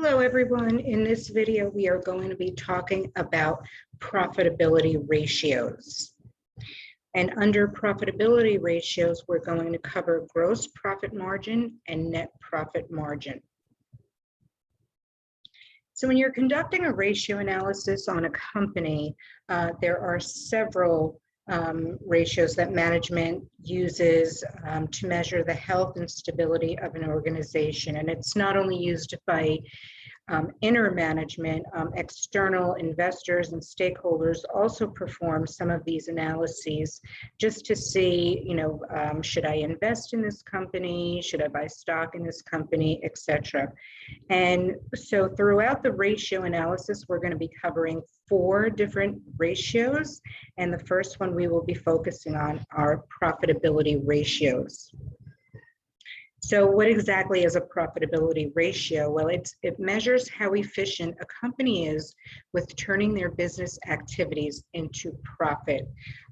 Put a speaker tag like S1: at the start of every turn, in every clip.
S1: Hello, everyone. In this video, we are going to be talking about profitability ratios. And under profitability ratios, we're going to cover gross profit margin and net profit margin. So when you're conducting a ratio analysis on a company, there are several ratios that management uses to measure the health and stability of an organization. And it's not only used by inner management, external investors and stakeholders also perform some of these analyses just to see, should I invest in this company? Should I buy stock in this company, etc. And so throughout the ratio analysis, we're going to be covering 4 different ratios. And the first one we will be focusing on are profitability ratios. So what exactly is a profitability ratio? Well, it measures how efficient a company is with turning their business activities into profit.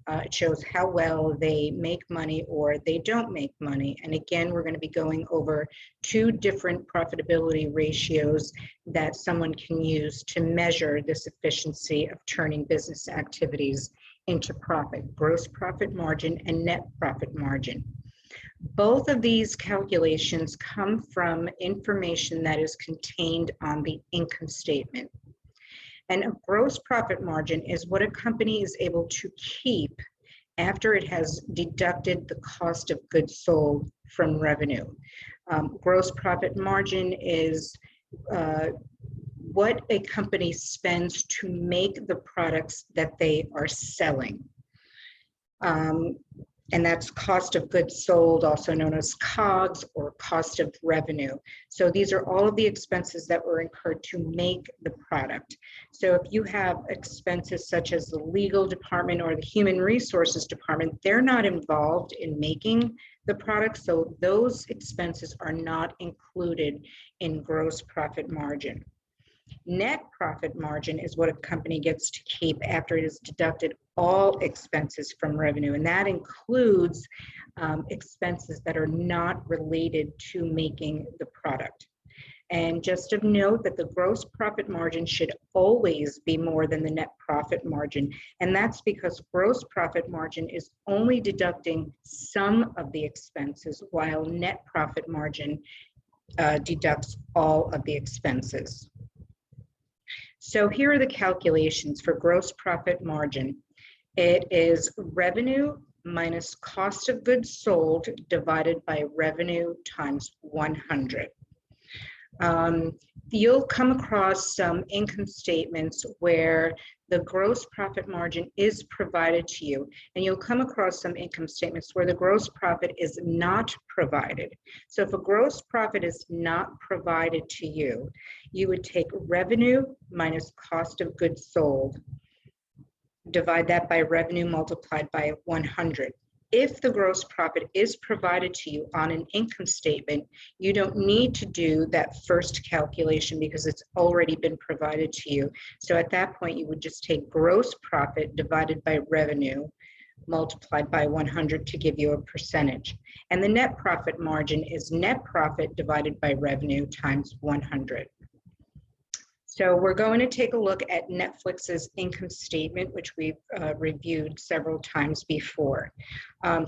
S1: It shows how well they make money or they don't make money. And again, we're going to be going over 2 different profitability ratios that someone can use to measure this efficiency of turning business activities into profit: gross profit margin and net profit margin. Both of these calculations come from information that is contained on the income statement. And a gross profit margin is what a company is able to keep after it has deducted the cost of goods sold from revenue. Gross profit margin is what a company spends to make the products that they are selling. And that's cost of goods sold, also known as COGS or cost of revenue. So these are all of the expenses that were incurred to make the product. So if you have expenses such as the legal department or the human resources department, they're not involved in making the product, so those expenses are not included in gross profit margin. Net profit margin is what a company gets to keep after it has deducted all expenses from revenue, and that includes expenses that are not related to making the product. And just of note that the gross profit margin should always be more than the net profit margin, and that's because gross profit margin is only deducting some of the expenses, while net profit margin deducts all of the expenses. So here are the calculations for gross profit margin. It is revenue minus cost of goods sold divided by revenue times 100. You'll come across some income statements where the gross profit margin is provided to you, and you'll come across some income statements where the gross profit is not provided. So if a gross profit is not provided to you, you would take revenue minus cost of goods sold, divide that by revenue multiplied by 100. If the gross profit is provided to you on an income statement, you don't need to do that first calculation because it's already been provided to you. So at that point, you would just take gross profit divided by revenue multiplied by 100 to give you a percentage. And the net profit margin is net profit divided by revenue times 100. So we're going to take a look at Netflix's income statement, which we've reviewed several times before.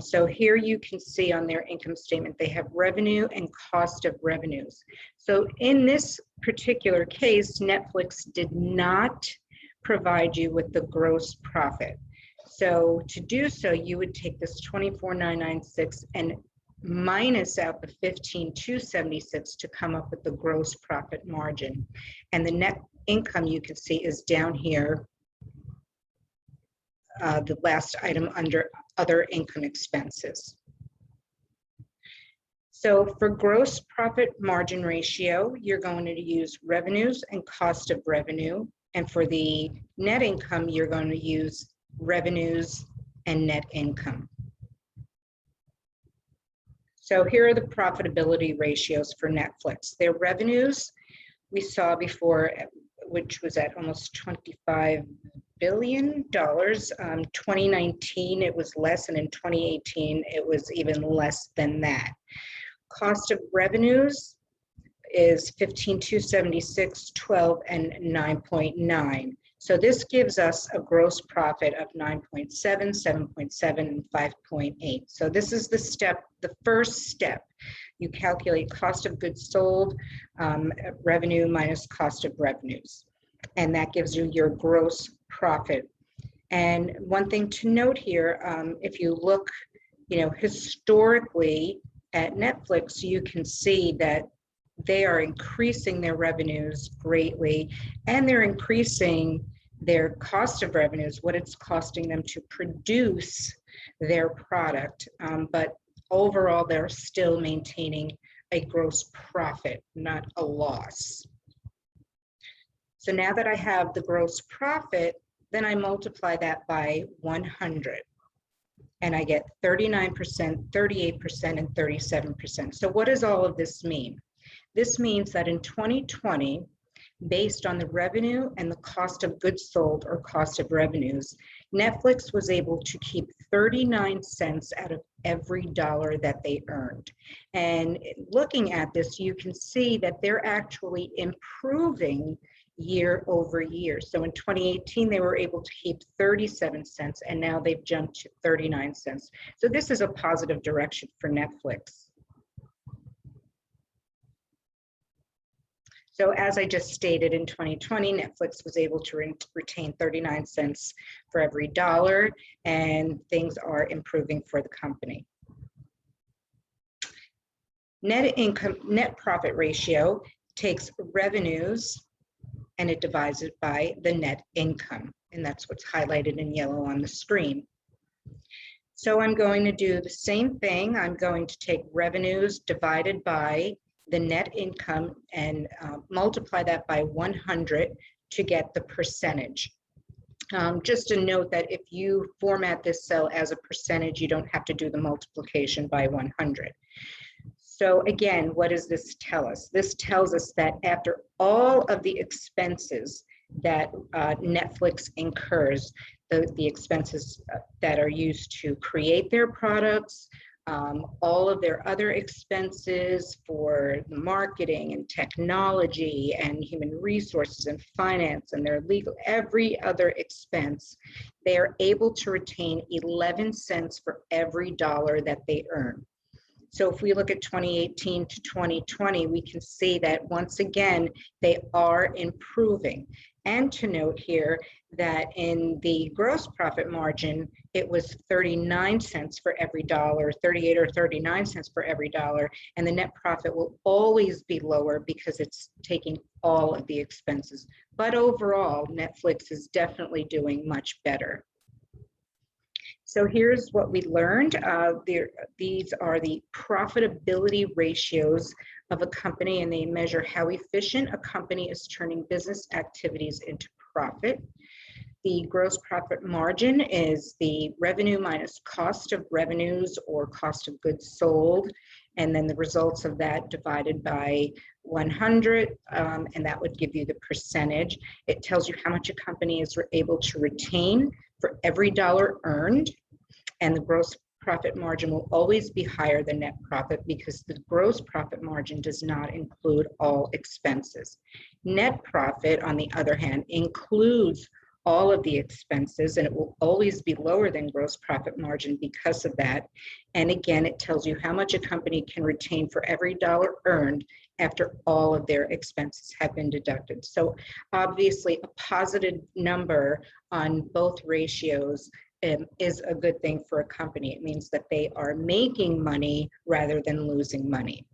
S1: So here you can see on their income statement, they have revenue and cost of revenues. So in this particular case, Netflix did not provide you with the gross profit. So to do so, you would take this 24,996 and minus out the 15,276 to come up with the gross profit margin. And the net income you can see is down here, the last item under other income expenses. So for gross profit margin ratio, you're going to use revenues and cost of revenue. And for the net income, you're going to use revenues and net income. So here are the profitability ratios for Netflix. Their revenues we saw before, which was at almost $25 billion. 2019, it was less, and in 2018, it was even less than that. Cost of revenues is 15, 276, 12, and 9.9. So this gives us a gross profit of 9.7, 7.7, and 5.8. So this is the first step. You calculate cost of goods sold, revenue minus cost of revenues. And that gives you your gross profit. And one thing to note here, if you look, historically at Netflix, you can see that they are increasing their revenues greatly, and they're increasing their cost of revenues, what it's costing them to produce their product. But overall, they're still maintaining a gross profit, not a loss. So now that I have the gross profit, then I multiply that by 100. And I get 39%, 38%, and 37%. So what does all of this mean? This means that in 2020, based on the revenue and the cost of goods sold or cost of revenues, Netflix was able to keep 39 cents out of every dollar that they earned. And looking at this, you can see that they're actually improving year over year. So in 2018, they were able to keep 37 cents, and now they've jumped to 39 cents. So this is a positive direction for Netflix. So as I just stated, in 2020, Netflix was able to retain 39 cents for every dollar, and things are improving for the company. Net profit ratio takes revenues and it divides it by the net income, and that's what's highlighted in yellow on the screen. So I'm going to do the same thing. I'm going to take revenues divided by the net income and multiply that by 100 to get the percentage. Just a note that if you format this cell as a percentage, you don't have to do the multiplication by 100. So again, what does this tell us? This tells us that after all of the expenses that Netflix incurs, the expenses that are used to create their products, all of their other expenses for marketing and technology and human resources and finance and their legal, every other expense, they are able to retain 11 cents for every dollar that they earn. So if we look at 2018 to 2020, we can see that once again, they are improving. And to note here that in the gross profit margin, it was 39 cents for every dollar, 38 or 39 cents for every dollar, and the net profit will always be lower because it's taking all of the expenses. But overall, Netflix is definitely doing much better. So here's what we learned. These are the profitability ratios of a company, and they measure how efficient a company is turning business activities into profit. The gross profit margin is the revenue minus cost of revenues or cost of goods sold, and then the results of that divided by 100, and that would give you the percentage. It tells you how much a company is able to retain for every dollar earned, and the gross profit margin will always be higher than net profit because the gross profit margin does not include all expenses. Net profit, on the other hand, includes all of the expenses, and it will always be lower than gross profit margin because of that. And again, it tells you how much a company can retain for every dollar earned after all of their expenses have been deducted. So obviously a positive number on both ratios is a good thing for a company. It means that they are making money rather than losing money.